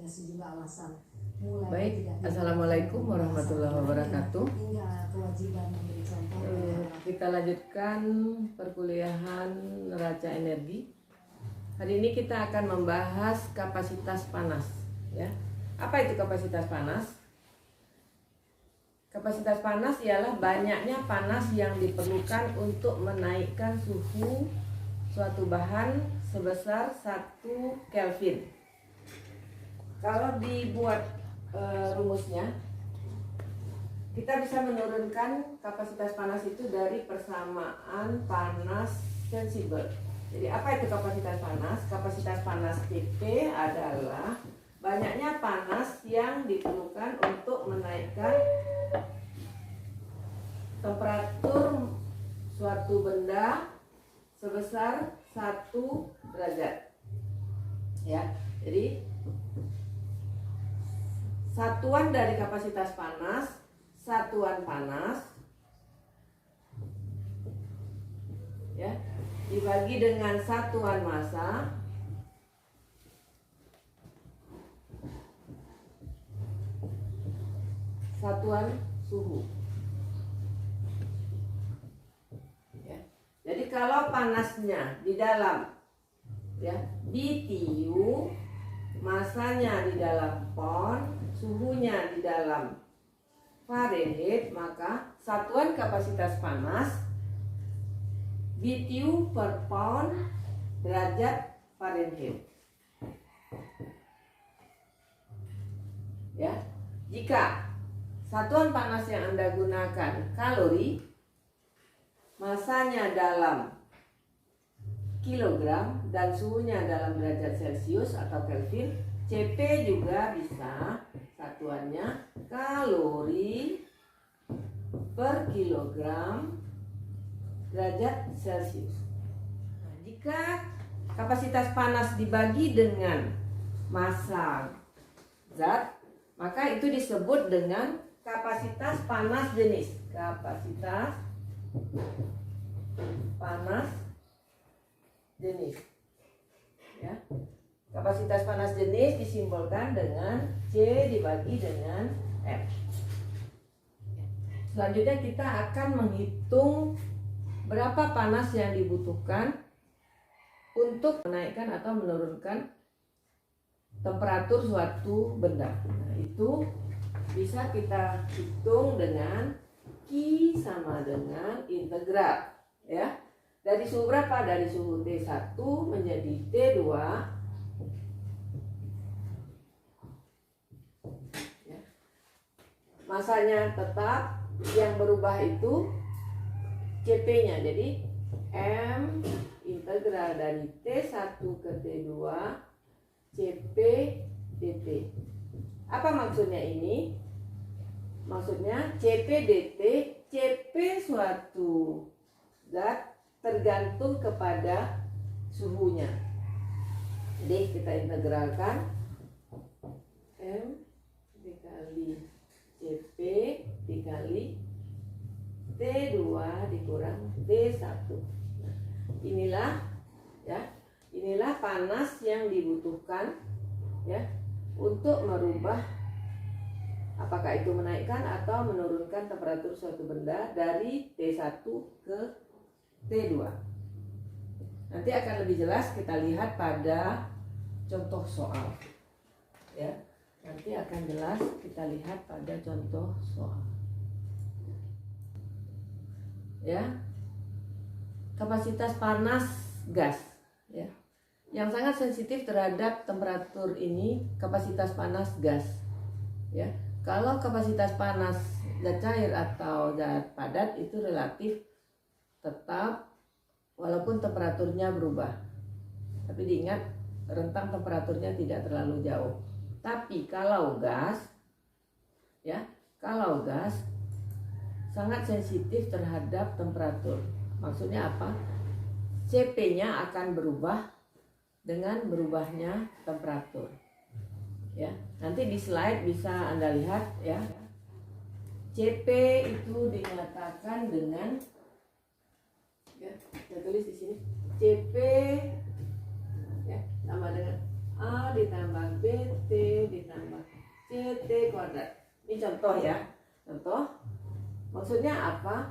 dengan sejumlah alasan. Mulai Baik, Assalamualaikum warahmatullahi wabarakatuh. Hingga kewajiban memberi contoh. Kita lanjutkan perkuliahan neraca energi. Hari ini kita akan membahas kapasitas panas. Ya, apa itu kapasitas panas? Kapasitas panas ialah banyaknya panas yang diperlukan untuk menaikkan suhu suatu bahan sebesar 1 Kelvin. Kalau dibuat rumusnya, kita bisa menurunkan kapasitas panas itu dari persamaan panas sensibel. Jadi apa itu kapasitas panas? Kapasitas panas Cp adalah banyaknya panas yang diperlukan untuk menaikkan temperatur suatu benda sebesar 1 derajat. Ya, jadi satuan dari kapasitas panas, satuan panas, ya, dibagi dengan satuan massa satuan suhu. Ya. Jadi kalau panasnya di dalam, ya, BTU, masanya di dalam pound, suhunya di dalam Fahrenheit, maka satuan kapasitas panas BTU per pound derajat Fahrenheit. Ya, jika satuan panas yang Anda gunakan kalori, masanya dalam kilogram dan suhunya dalam derajat Celcius atau Kelvin, Cp juga bisa satuannya kalori per kilogram derajat Celcius. Nah, jika kapasitas panas dibagi dengan massa zat, maka itu disebut dengan kapasitas panas jenis. Kapasitas panas jenis. Ya. Kapasitas panas jenis disimbolkan dengan C dibagi dengan F. Selanjutnya kita akan menghitung berapa panas yang dibutuhkan untuk menaikkan atau menurunkan temperatur suatu benda. Nah, itu bisa kita hitung dengan Q sama dengan integral, ya. Dari suhu berapa? Dari suhu T1 menjadi T2, ya. Masanya tetap, yang berubah itu Cp-nya. Jadi M integral dari T1 ke T2 Cp dt. Apa maksudnya ini? Maksudnya Cp dt, Cp suatu zat tergantung kepada suhunya. Jadi kita integralkan M dikali Cp dikali T2 dikurang T1. Nah, inilah, ya, inilah panas yang dibutuhkan, ya, untuk merubah, apakah itu menaikkan atau menurunkan temperatur suatu benda dari T1 ke T2. Nanti akan lebih jelas kita lihat pada contoh soal. Ya, nanti akan jelas kita lihat pada contoh soal. Ya, kapasitas panas gas, ya, yang sangat sensitif terhadap temperatur ini kapasitas panas gas, ya. Kalau kapasitas panas zat cair atau zat padat itu relatif tetap walaupun temperaturnya berubah, tapi diingat rentang temperaturnya tidak terlalu jauh. Tapi kalau gas, ya, kalau gas sangat sensitif terhadap temperatur. Maksudnya apa? Cp-nya akan berubah dengan berubahnya temperatur. Ya, nanti di slide bisa Anda lihat, ya. Cp itu dinyatakan dengan, ya, saya tulis di sini. Cp, ya, sama dengan A ditambah BT CT kuadrat. Ini contoh ya. Contoh. Maksudnya apa?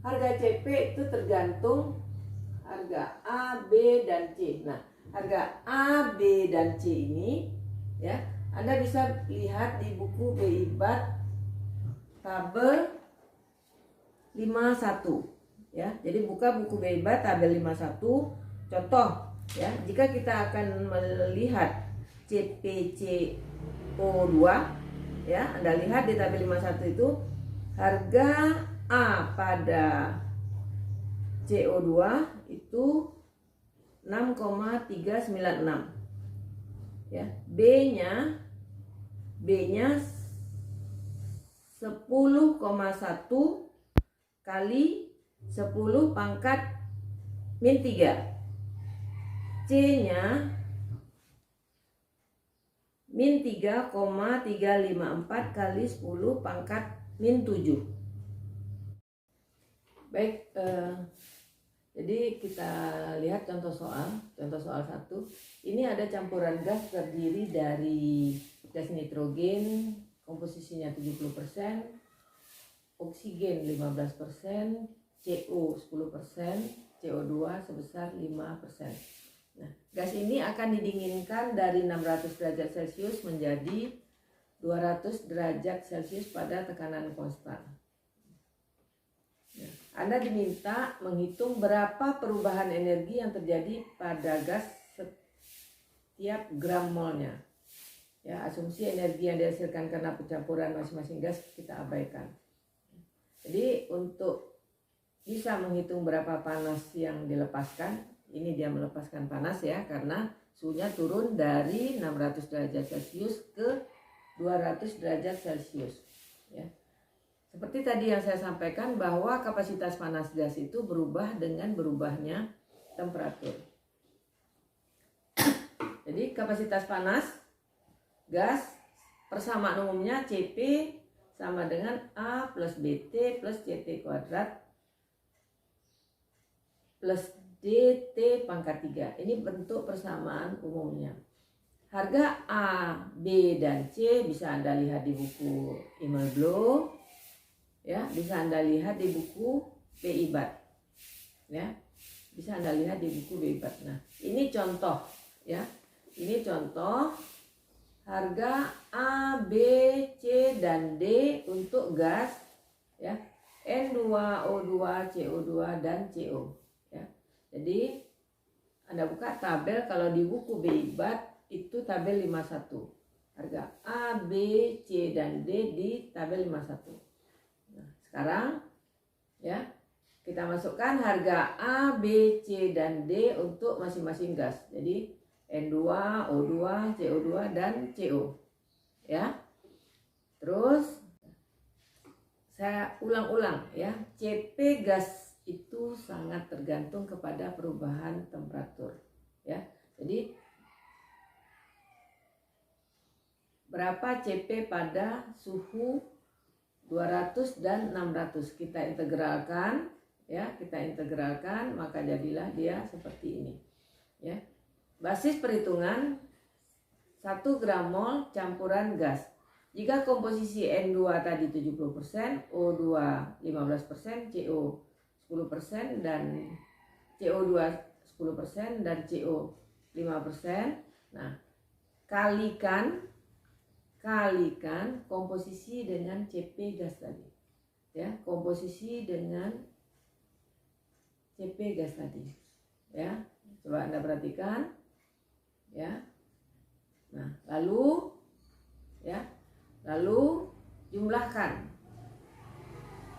Harga CP itu tergantung harga A, B, dan C. Nah, harga A, B, dan C ini ya, Anda bisa lihat di buku BI-BAT tabel 51 ya. Jadi buka buku BI-BAT tabel 51. Contoh ya, jika kita akan melihat CPCO2 ya, Anda lihat di tabel 51 itu harga A pada CO2 itu 6,396 ya. B-nya 10,1 kali 10 pangkat min 3. C-nya min 3,354 kali 10 pangkat min 7. Baik, jadi kita lihat contoh soal 1. Ini ada campuran gas terdiri dari gas nitrogen, komposisinya 70%, oksigen 15%, CO 10%, CO2 sebesar 5%. Nah, gas ini akan didinginkan dari 600 derajat Celcius menjadi 200 derajat Celcius pada tekanan konstan. Anda diminta menghitung berapa perubahan energi yang terjadi pada gas setiap gram molnya. Ya, asumsi energi yang dihasilkan karena pencampuran masing-masing gas kita abaikan. Jadi untuk bisa menghitung berapa panas yang dilepaskan, ini dia melepaskan panas ya, karena suhunya turun dari 600 derajat Celcius ke 200 derajat Celcius. Ya. Seperti tadi yang saya sampaikan bahwa kapasitas panas gas itu berubah dengan berubahnya temperatur. Jadi kapasitas panas gas persamaan umumnya CP sama dengan A plus BT plus CT kuadrat plus DT pangkat 3. Ini bentuk persamaan umumnya. Harga A, B, dan C bisa Anda lihat di buku Immelblow. Ya, bisa Anda lihat di buku BI-BAT. Ya, bisa Anda lihat di buku BI-BAT. Nah, ini contoh ya. Ini contoh harga A, B, C, dan D untuk gas ya. N2O2, CO2, dan CO ya. Jadi Anda buka tabel, kalau di buku BI-BAT itu tabel 51. Harga A, B, C, dan D di tabel 51. Nah, sekarang ya, kita masukkan harga A, B, C, dan D untuk masing-masing gas. Jadi N2, O2, CO2, dan CO. Ya. Terus saya ulang-ulang ya, CP gas itu sangat tergantung kepada perubahan temperatur. Ya. Jadi berapa CP pada suhu 200 dan 600 kita integralkan ya, maka jadilah dia seperti ini ya. Basis perhitungan 1 gram mol campuran gas. Jika komposisi N2 tadi 70%, O2 15%, CO 10% dan CO2 10% dan CO 5%. Nah, kalikan komposisi dengan CP gas tadi. Ya, komposisi dengan CP gas tadi. Ya, coba Anda perhatikan. Ya. Nah, lalu jumlahkan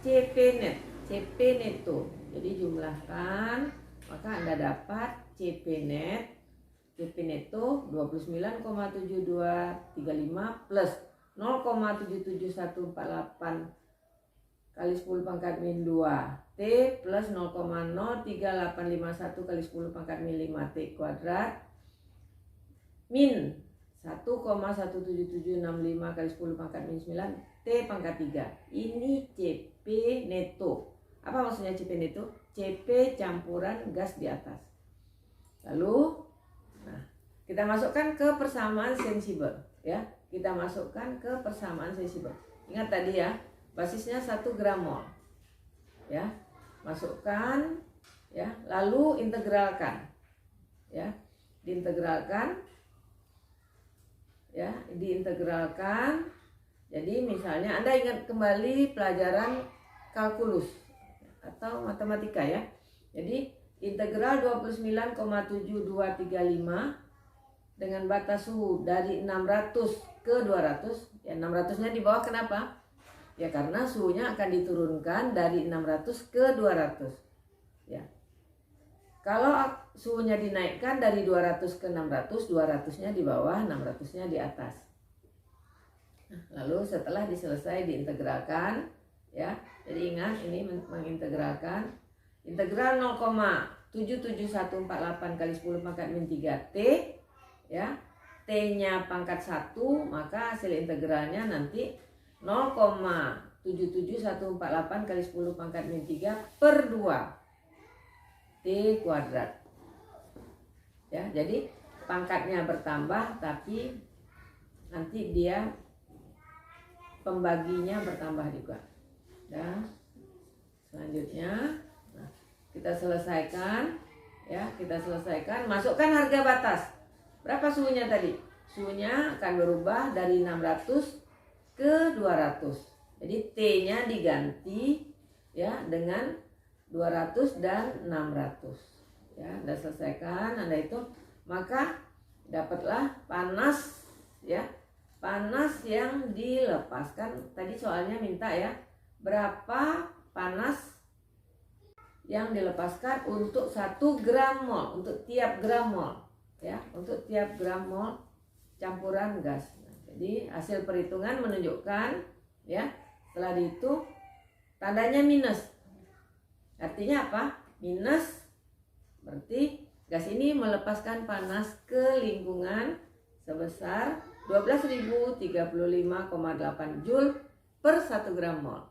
CP neto. Jadi jumlahkan, maka Anda dapat CP neto 29,7235 plus 0,77148 kali 10 pangkat min 2 T plus 0,03851 kali 10 pangkat min 5 T kuadrat min 1,17765 kali 10 pangkat min 9 T pangkat 3. Ini CP neto. Apa maksudnya CP neto? CP campuran gas di atas. Lalu kita masukkan ke persamaan sensibel ya. Kita masukkan ke persamaan sensibel. Ingat tadi ya, basisnya 1 gram mol. Ya. Masukkan ya, lalu integralkan. Ya. Diintegralkan. Ya, diintegralkan. Jadi misalnya Anda ingat kembali pelajaran kalkulus atau matematika ya. Jadi integral 29,7235 dengan batas suhu dari 600 ke 200. Ya, 600-nya di bawah kenapa? Ya karena suhunya akan diturunkan dari 600 ke 200. Ya. Kalau suhunya dinaikkan dari 200 ke 600, 200-nya di bawah, 600-nya di atas. Lalu setelah diselesai diintegralkan ya. Jadi ingat ini mengintegralkan integral 0,77148 kali 10 pangkat min 3T ya. T-nya pangkat 1, maka hasil integralnya nanti 0,77148 kali 10 pangkat min 3 per 2 T kuadrat. Ya, jadi pangkatnya bertambah tapi nanti dia pembaginya bertambah juga. Ya. Selanjutnya, nah, kita selesaikan, ya, kita selesaikan. Masukkan harga batas. Berapa suhunya tadi? Suhunya akan berubah dari 600 ke 200. Jadi T-nya diganti, ya, dengan 200 dan 600. Ya, Anda selesaikan, Anda hitung, maka dapatlah panas, ya. Panas yang dilepaskan, tadi soalnya minta ya, berapa panas yang dilepaskan untuk 1 gram mol, untuk tiap gram mol, ya, untuk tiap gram mol campuran gas. Nah, jadi hasil perhitungan menunjukkan, ya, setelah itu tandanya minus. Artinya apa? Minus berarti gas ini melepaskan panas ke lingkungan sebesar 12.035,8 Joule per 1 gram mol.